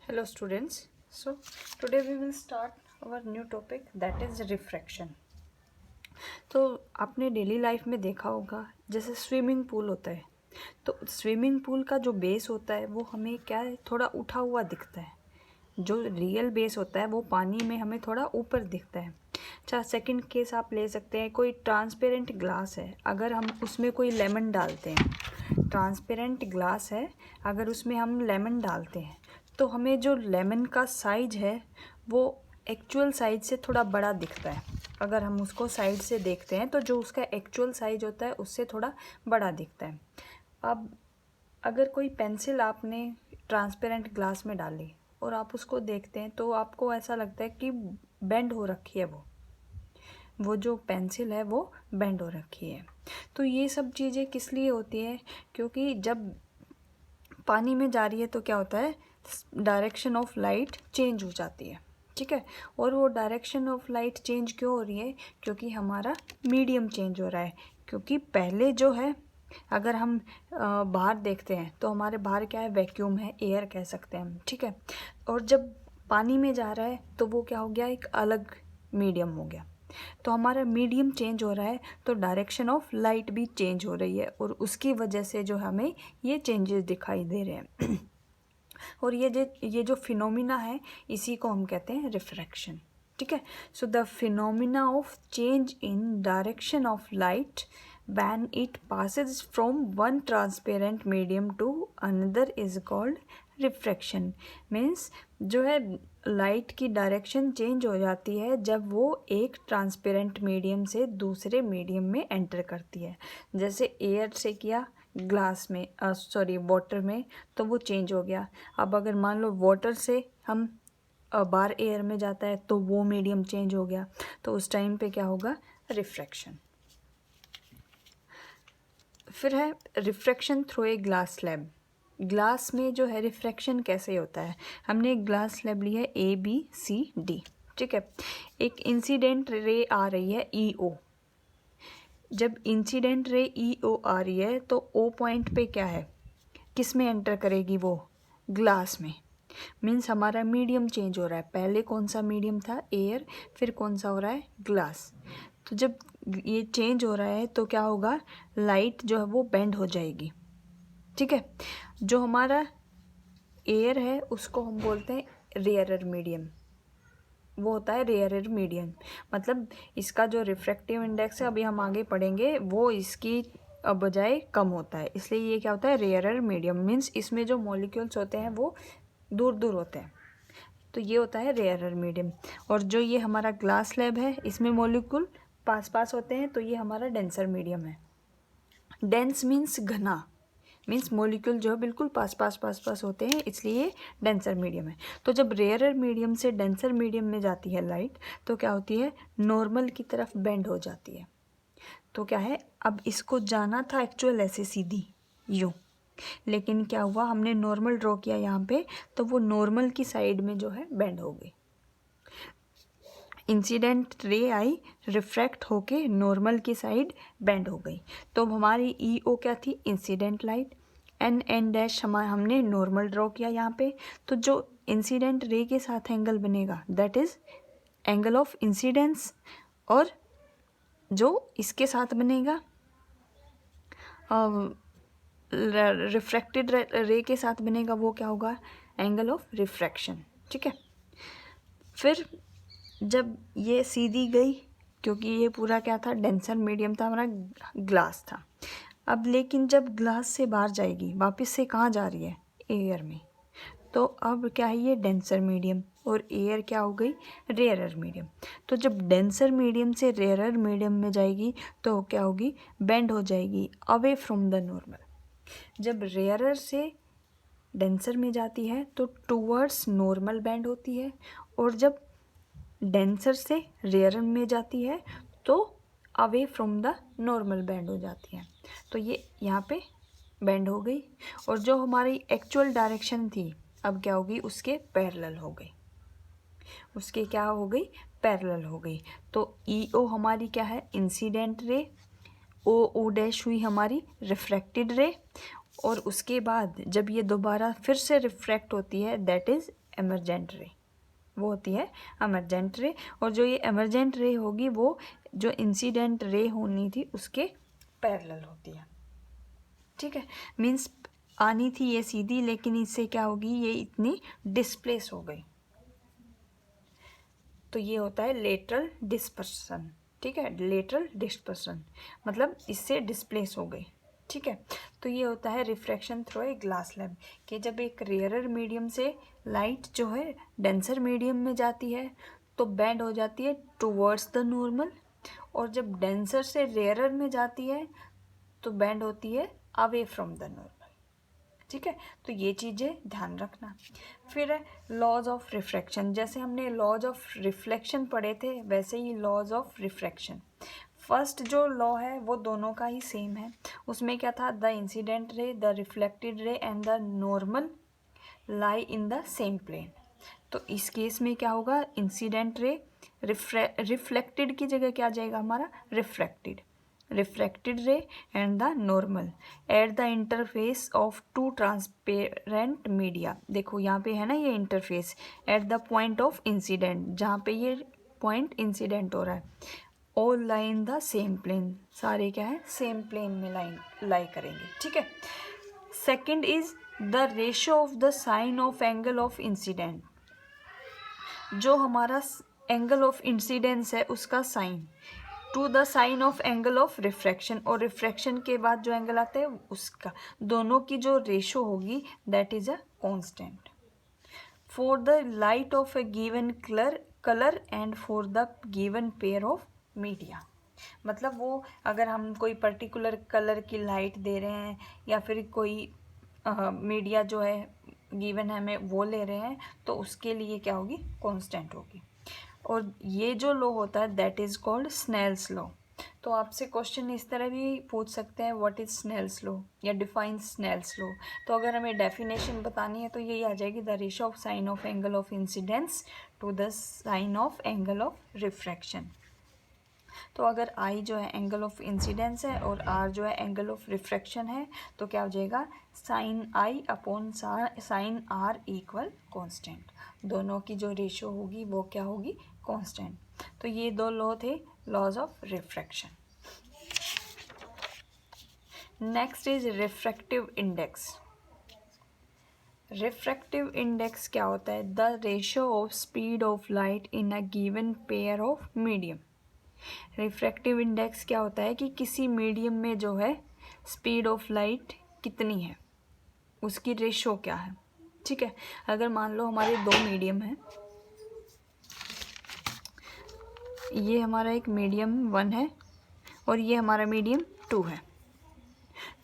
Hello students. So today we will start our new topic that is refraction. तो आपने daily life में देखा होगा जैसे स्विमिंग पूल होता है, तो स्विमिंग पूल का जो बेस होता है वो हमें क्या है, थोड़ा उठा हुआ दिखता है। जो रियल बेस होता है वो पानी में हमें थोड़ा ऊपर दिखता है। अच्छा, सेकंड केस आप ले सकते हैं, कोई ट्रांसपेरेंट ग्लास है, अगर हम उसमें कोई लेमन डालते हैं, ट्रांसपेरेंट ग्लास है, अगर उसमें हम लेमन डालते हैं तो हमें जो लेमन का साइज है वो एक्चुअल साइज से थोड़ा बड़ा दिखता है। अगर हम उसको साइड से देखते हैं तो जो उसका एक्चुअल साइज होता है उससे थोड़ा बड़ा दिखता है। अब अगर कोई पेंसिल आपने ट्रांसपेरेंट ग्लास में डाली और आप उसको देखते हैं तो आपको ऐसा लगता है कि बेंड हो रखी है, वो जो पेंसिल है वो बेंड हो रखी है। तो ये सब चीज़ें किस लिए होती हैं, क्योंकि जब पानी में जा रही है तो क्या होता है, डायरेक्शन ऑफ लाइट चेंज हो जाती है। ठीक है, और वो डायरेक्शन ऑफ लाइट चेंज क्यों हो रही है, क्योंकि हमारा मीडियम चेंज हो रहा है। क्योंकि पहले जो है, अगर हम बाहर देखते हैं तो हमारे बाहर क्या है, वैक्यूम है, एयर कह सकते हैं हम। ठीक है, और जब पानी में जा रहा है तो वो क्या हो गया, एक अलग मीडियम हो गया। तो हमारा मीडियम चेंज हो रहा है तो डायरेक्शन ऑफ लाइट भी चेंज हो रही है, और उसकी वजह से जो हमें ये चेंजेस दिखाई दे रहे हैं। और ये जो फिनोमिना है इसी को हम कहते हैं रिफ्रैक्शन। ठीक है, so the phenomena of change in direction of light when it passes from one transparent medium to another is called refraction. Means जो है लाइट की डायरेक्शन चेंज हो जाती है जब वो एक ट्रांसपेरेंट मीडियम से दूसरे मीडियम में एंटर करती है। जैसे एयर से किया ग्लास में, वाटर में, तो वो चेंज हो गया। अब अगर मान लो वाटर से हम बार एयर में जाता है तो वो मीडियम चेंज हो गया, तो उस टाइम पे क्या होगा, रिफ्रैक्शन। फिर है refraction through a glass slab. Glass में जो है रिफ्रैक्शन कैसे होता है, हमने एक ग्लास स्लैब ली है ABCD। ठीक है, एक इंसिडेंट रे आ रही है EO। जब इंसिडेंट रे EO आ रही है तो O पॉइंट पे क्या है, किस में एंटर करेगी, वो ग्लास में। मीन्स हमारा मीडियम चेंज हो रहा है। पहले कौन सा मीडियम था, एयर, फिर कौन सा हो रहा है, ग्लास। तो जब ये चेंज हो रहा है तो क्या होगा, लाइट जो है वो बेंड हो जाएगी। ठीक है, जो हमारा एयर है उसको हम बोलते हैं रेयरर मीडियम, वो होता है रेयरर मीडियम। मतलब इसका जो रिफ्रैक्टिव इंडेक्स है, अभी हम आगे पढ़ेंगे, वो इसकी बजाय कम होता है, इसलिए ये क्या होता है, रेयरर मीडियम। मीन्स इसमें जो मॉलिक्यूल्स होते हैं वो दूर दूर होते हैं, तो ये होता है रेयरर मीडियम। और जो ये हमारा ग्लास स्लैब है इसमें मॉलिक्यूल पास पास होते हैं, तो ये हमारा डेंसर मीडियम है। डेंस मीन्स घना, मीन्स मॉलिक्यूल जो है बिल्कुल पास पास होते हैं, इसलिए डेंसर मीडियम है। तो जब रेयरर मीडियम से डेंसर मीडियम में जाती है लाइट तो क्या होती है, नॉर्मल की तरफ बेंड हो जाती है। तो क्या है, अब इसको जाना था एक्चुअल ऐसे सीधी यूँ, लेकिन क्या हुआ, हमने नॉर्मल ड्रॉ किया यहाँ पे, तो वो नॉर्मल की साइड में जो है बेंड हो गई। इंसिडेंट रे आई, रिफ्रैक्ट होके नॉर्मल की साइड बेंड हो गई। तो हमारी EO क्या थी, इंसिडेंट लाइट। N डैश हमने नॉर्मल ड्रॉ किया यहाँ पे, तो जो इंसिडेंट रे के साथ एंगल बनेगा that is angle of incidence, और जो इसके साथ बनेगा रिफ्रैक्टेड रे के साथ बनेगा वो क्या होगा, एंगल ऑफ रिफ्रैक्शन। ठीक है, फिर जब ये सीधी गई, क्योंकि ये पूरा क्या था, डेंसर मीडियम था, हमारा ग्लास था। अब लेकिन जब ग्लास से बाहर जाएगी, वापस से कहाँ जा रही है, एयर में, तो अब क्या है, ये डेंसर मीडियम, और एयर क्या हो गई, रेयरर मीडियम। तो जब डेंसर मीडियम से रेयरर मीडियम में जाएगी तो क्या होगी, बेंड हो जाएगी अवे फ्रॉम द नॉर्मल। जब रेयरर से डेंसर में जाती है तो टूवर्ड्स नॉर्मल बेंड होती है, और जब डेंसर से रेयर में जाती है तो away from the normal bend हो जाती है। तो ये यहाँ पे बेंड हो गई, और जो हमारी एक्चुअल डायरेक्शन थी अब क्या होगी, उसके पैरेलल हो गई, उसके क्या हो गई, पैरेलल हो गई। तो EO हमारी क्या है, इंसिडेंट रे, O डैश हुई हमारी रिफ्रैक्टेड रे, और उसके बाद जब ये दोबारा फिर से रिफ्रैक्ट होती है दैट इज़ एमरजेंट रे, वो होती है एमरजेंट रे। और जो ये एमरजेंट रे होगी वो जो इंसिडेंट रे होनी थी उसके पैरेलल होती है। ठीक है, मीन्स आनी थी ये सीधी, लेकिन इससे क्या होगी, ये इतनी डिस्प्लेस हो गई, तो ये होता है लेटरल डिस्पर्सन। ठीक है, लेटरल डिस्पर्सन मतलब इससे डिस्प्लेस हो गई। ठीक है, तो ये होता है refraction through a glass slab, कि जब एक रेयरर मीडियम से लाइट जो है डेंसर मीडियम में जाती है तो बेंड हो जाती है टुवर्ड्स द नॉर्मल, और जब डेंसर से रेयरर में जाती है तो बेंड होती है अवे फ्रॉम द नॉर्मल। ठीक है, तो ये चीज़ें ध्यान रखना। फिर है लॉज ऑफ रिफ्रैक्शन, जैसे हमने लॉज ऑफ रिफ्लेक्शन पढ़े थे वैसे ही लॉज ऑफ रिफ्रैक्शन। फर्स्ट जो लॉ है वो दोनों का ही सेम है, उसमें क्या था, the incident ray, the reflected ray and the normal lie in the same plane. तो इस केस में क्या होगा, इंसिडेंट रे रिफ्लेक्टेड की जगह क्या आ जाएगा हमारा, refracted ray and the normal at the interface of two transparent media. देखो यहाँ पे है ना ये interface, at the point of incident, जहाँ पे ये पॉइंट इंसिडेंट हो रहा है, all lie in the same plane, सारे क्या है सेम प्लेन में लाई करेंगे। ठीक है, second is the ratio of the sine of angle of incident, जो हमारा एंगल ऑफ इंसिडेंस है उसका sine to the sine of angle of refraction, और रिफ्रैक्शन के बाद जो एंगल आता है उसका, दोनों की जो रेशो होगी that is a constant for the light of A given colour and for the given pair of media. मतलब वो अगर हम कोई पर्टिकुलर कलर की लाइट दे रहे हैं या फिर कोई मीडिया जो है गिवन है हमें वो ले रहे हैं तो उसके लिए क्या होगी, कांस्टेंट होगी। और ये जो लॉ होता है that is called Snell's law. तो आपसे क्वेश्चन इस तरह भी पूछ सकते हैं, व्हाट इज स्नेल्स लॉ या डिफाइन स्नेल्स लॉ। तो अगर हमें डेफिनेशन बतानी है तो यही आ जाएगी, the ratio of sine of angle of incidence to the sine of angle of refraction. तो अगर आई जो है एंगल ऑफ इंसिडेंस है और आर जो है एंगल ऑफ रिफ्रैक्शन है तो क्या हो जाएगा, sine i upon sine r equal constant, दोनों की जो रेशियो होगी वो क्या होगी, कांस्टेंट। तो ये दो लॉ थे, laws of refraction. Next is refractive index. Refractive index क्या होता है, the ratio of speed of light in a given pair of medium. Refractive index क्या होता है कि किसी मीडियम में जो है स्पीड ऑफ लाइट कितनी है, उसकी रेशो क्या है। ठीक है, अगर मान लो हमारे दो मीडियम हैं, ये हमारा एक मीडियम 1 है और ये हमारा मीडियम 2 है,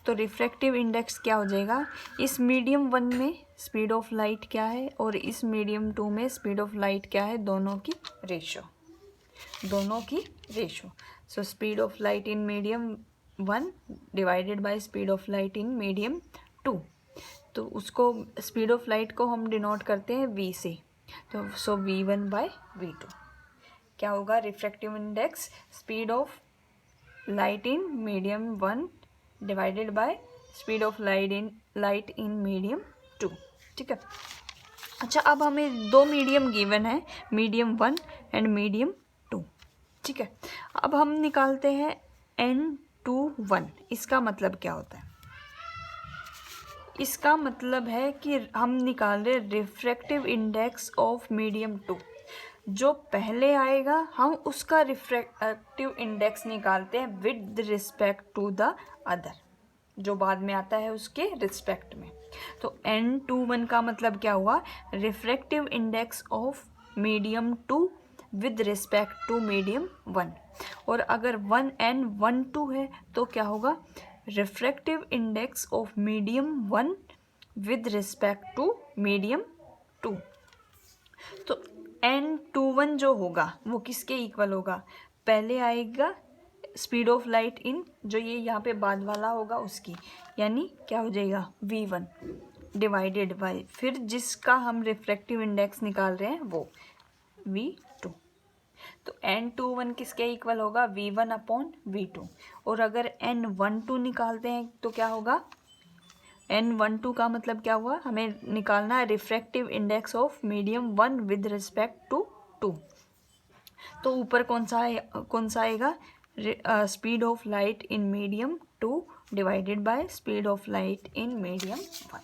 तो रिफ्रैक्टिव इंडेक्स क्या हो जाएगा, इस मीडियम 1 में स्पीड ऑफ लाइट क्या है और इस मीडियम 2 में स्पीड ऑफ लाइट क्या है, दोनों की ratio. So speed of light in medium 1 divided by speed of light in medium 2, तो उसको स्पीड ऑफ लाइट को हम डिनोट करते हैं v से, तो सो v1 बाय v2 क्या होगा, refractive index speed of light in medium 1 divided by speed of light in medium 2। ठीक है, अच्छा अब हमें दो मीडियम गिवन है, मीडियम 1 एंड मीडियम 2। ठीक है, अब हम निकालते हैं n21। इसका मतलब क्या होता है, इसका मतलब है कि हम निकाल रहे रिफ्रैक्टिव इंडेक्स ऑफ मीडियम 2, जो पहले आएगा हम उसका रिफ्रैक्टिव इंडेक्स निकालते हैं with respect to the other, जो बाद में आता है उसके रिस्पेक्ट में। तो n21 का मतलब क्या हुआ, refractive index of medium 2 with respect to medium 1। और अगर 1n12 है तो क्या होगा, refractive index of medium 1 with respect to medium 2। तो n21 जो होगा वो किसके इक्वल होगा, पहले आएगा स्पीड ऑफ लाइट इन, जो ये यहाँ पे बाद वाला होगा उसकी, यानी क्या हो जाएगा v1 डिवाइडेड बाय फिर जिसका हम रिफ्रैक्टिव इंडेक्स निकाल रहे हैं वो v2। तो n21 किसके इक्वल होगा, v1 अपॉन v2। और अगर n12 निकालते हैं तो क्या होगा, N12 का मतलब क्या हुआ, हमें निकालना है refractive index of medium 1 with respect to 2। तो ऊपर कौन सा आएगा, speed of light in medium 2 divided by speed of light in medium 1।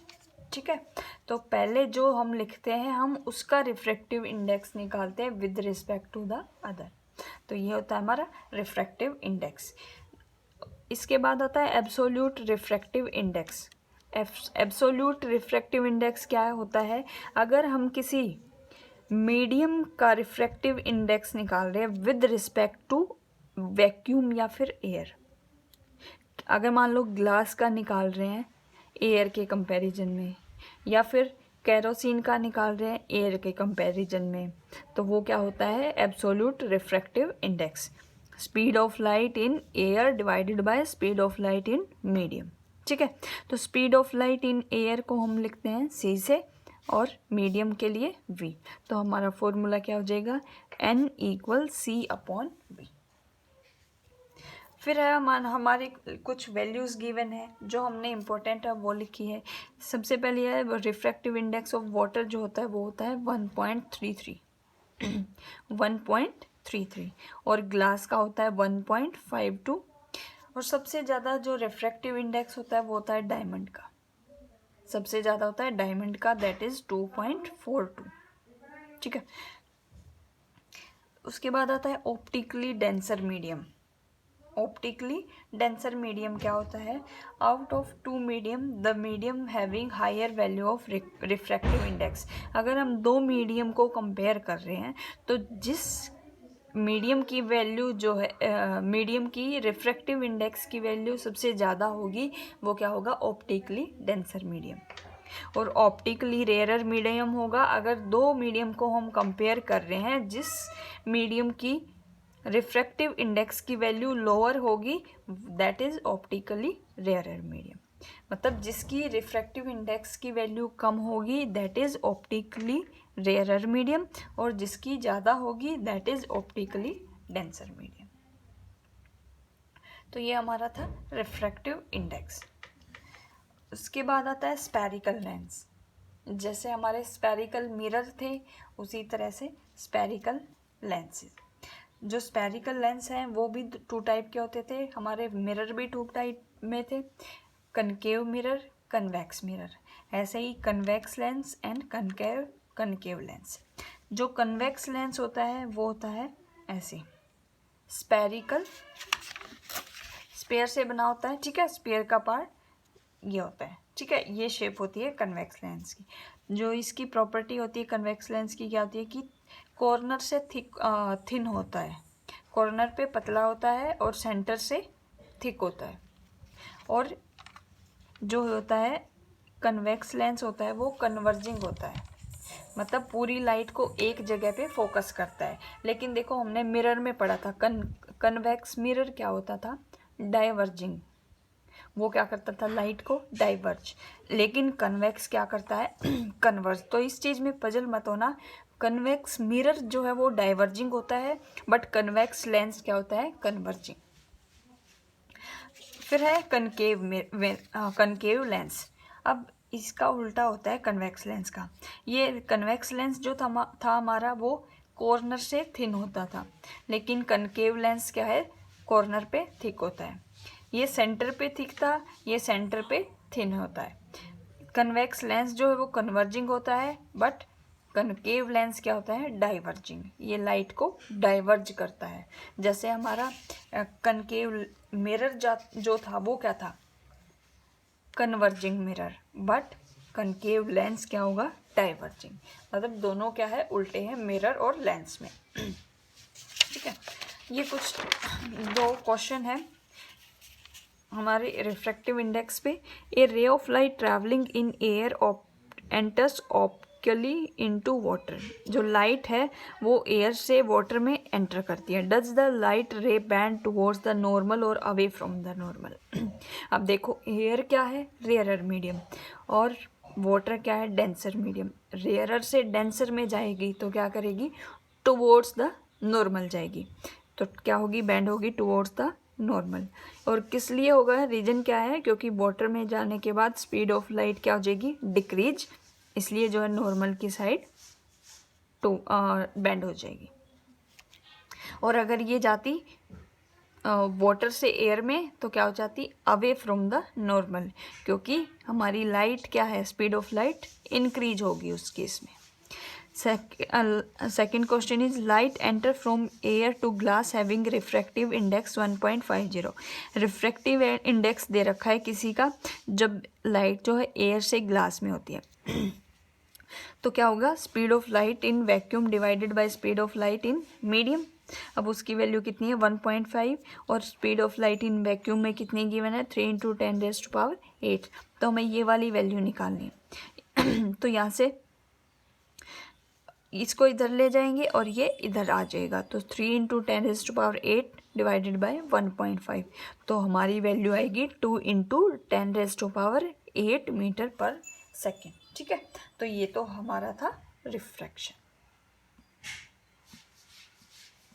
ठीक है, तो पहले जो हम लिखते हैं हम उसका रिफ्रैक्टिव इंडेक्स निकालते हैं with respect to the other. तो ये होता है हमारा रिफ्रैक्टिव इंडेक्स। इसके बाद आता है absolute refractive index. Absolute refractive index क्या होता है, अगर हम किसी मीडियम का रिफ्रैक्टिव इंडेक्स निकाल रहे हैं विद रिस्पेक्ट टू वैक्यूम या फिर एयर। अगर मान लो ग्लास का निकाल रहे हैं एयर के कंपैरिजन में, या फिर केरोसिन का निकाल रहे हैं एयर के कंपैरिजन में, तो वो क्या होता है, absolute refractive index, speed of light in air divided by speed of light in medium. ठीक है, तो speed of light in air को हम लिखते हैं सी से और मीडियम के लिए v। तो हमारा फॉर्मूला क्या हो जाएगा, n = c/v। फिर है हमारे कुछ वैल्यूज़ गिवन है जो हमने इम्पोर्टेंट है वो लिखी है। सबसे पहले है रिफ्रैक्टिव इंडेक्स ऑफ वाटर जो होता है वो होता है 1.33 1.33, और ग्लास का होता है 1.52, और सबसे ज़्यादा जो रिफ्रैक्टिव इंडेक्स होता है वो होता है डायमंड का, सबसे ज़्यादा होता है डायमंड का, दैट इज़ 2.42। ठीक है, उसके बाद आता है optically denser medium. Optically denser medium क्या होता है, out of two medium the medium having higher value of refractive index. अगर हम दो मीडियम को कंपेयर कर रहे हैं तो जिस मीडियम की वैल्यू जो है मीडियम की रिफ्रैक्टिव इंडेक्स की वैल्यू सबसे ज़्यादा होगी वो क्या होगा, ऑप्टिकली डेंसर मीडियम। और ऑप्टिकली रेयरर मीडियम होगा अगर दो मीडियम को हम कंपेयर कर रहे हैं जिस मीडियम की रिफ्रैक्टिव इंडेक्स की वैल्यू लोअर होगी, that is optically rarer medium. मतलब जिसकी रिफ्रैक्टिव इंडेक्स की वैल्यू कम होगी that is optically rarer medium, और जिसकी ज़्यादा होगी that is optically denser medium. तो ये हमारा था रिफ्रैक्टिव इंडेक्स। उसके बाद आता है स्फेरिकल लेंस। जैसे हमारे स्फेरिकल मिरर थे उसी तरह से स्फेरिकल लेंसेज। जो स्फेरिकल लेंस हैं वो भी टू टाइप के होते थे, हमारे मिरर भी टू टाइप में थे, कनकेव मिरर, कन्वेक्स मिरर। ऐसे ही convex lens and concave lens. जो कन्वेक्स लेंस होता है वो होता है ऐसे स्फेरिकल, स्पेयर से बना होता है। ठीक है, स्पेयर का पार्ट ये होता है। ठीक है, ये शेप होती है कन्वेक्स लेंस की। जो इसकी प्रॉपर्टी होती है कन्वेक्स लेंस की क्या होती है कि कॉर्नर से थिन होता है, कॉर्नर पे पतला होता है और सेंटर से थिक होता है। और जो होता है कन्वेक्स लेंस होता है वो कन्वर्जिंग होता है, मतलब पूरी लाइट को एक जगह पे फोकस करता है। लेकिन देखो हमने मिरर में पढ़ा था कन्वेक्स मिरर क्या होता था, डाइवर्जिंग, वो क्या करता था लाइट को डाइवर्ज। लेकिन कन्वेक्स क्या करता है कन्वर्ज। तो इस चीज़ में पजल मत होना, कन्वेक्स मिरर जो है वो डाइवर्जिंग होता है बट कन्वेक्स लेंस क्या होता है, कन्वर्जिंग। फिर है कनकेव लेंस। अब इसका उल्टा होता है कन्वेक्स लेंस का। ये कन्वेक्स लेंस जो था हमारा वो कॉर्नर से थिन होता था, लेकिन कनकेव लेंस क्या है, कॉर्नर पे थिक होता है। ये सेंटर पे थिक था, ये सेंटर पे थिन होता है। कन्वेक्स लेंस जो है वो कन्वर्जिंग होता है बट कनकेव लेंस क्या होता है, डाइवर्जिंग। ये लाइट को डाइवर्ज करता है। जैसे हमारा कनकेव मिरर जो था वो क्या था, converging mirror, but concave lens क्या होगा, डाइवर्जिंग। मतलब दोनों क्या है, उल्टे हैं मिरर और लेंस में। ठीक है, ये कुछ दो क्वेश्चन है हमारे रिफ्रैक्टिव इंडेक्स पे। A ray of light travelling in air enters optically into water. जो लाइट है वो एयर से वाटर में एंटर करती है। Does the light ray bend towards the normal और अवे फ्रॉम द नॉर्मल। अब देखो एयर क्या है, रेयरर मीडियम, और वाटर क्या है, डेंसर मीडियम। रेयरर से डेंसर में जाएगी तो क्या करेगी, टुवर्ड्स द नॉर्मल जाएगी, तो क्या होगी, बैंड होगी टुवर्ड्स द नॉर्मल। और किस लिए होगा, रीज़न क्या है, क्योंकि वाटर में जाने के बाद स्पीड ऑफ लाइट क्या हो जाएगी, डिक्रीज, इसलिए जो है नॉर्मल की साइड तो बेंड हो जाएगी। और अगर ये जाती वाटर से एयर में तो क्या हो जाती, अवे फ्रॉम द नॉर्मल, क्योंकि हमारी लाइट क्या है, स्पीड ऑफ लाइट इंक्रीज होगी उस केस में। Second question is light enter from air to glass having refractive index 1.50। Refractive index दे रखा है किसी का जब लाइट जो है एयर से ग्लास में होती है तो क्या होगा, speed of light in vacuum divided by speed of light in medium. अब उसकी वैल्यू कितनी है, 1.5, और speed of light in vacuum में कितनी गिवन है, 3 × 10⁸ तो हमें ये वाली वैल्यू निकालनी है तो यहाँ से इसको इधर ले जाएंगे और ये इधर आ जाएगा, तो 3 × 10⁸ डिवाइडेड बाय 1.5, तो हमारी वैल्यू आएगी 2 × 10⁸ मीटर पर सेकेंड। ठीक है, तो ये तो हमारा था रिफ्रैक्शन।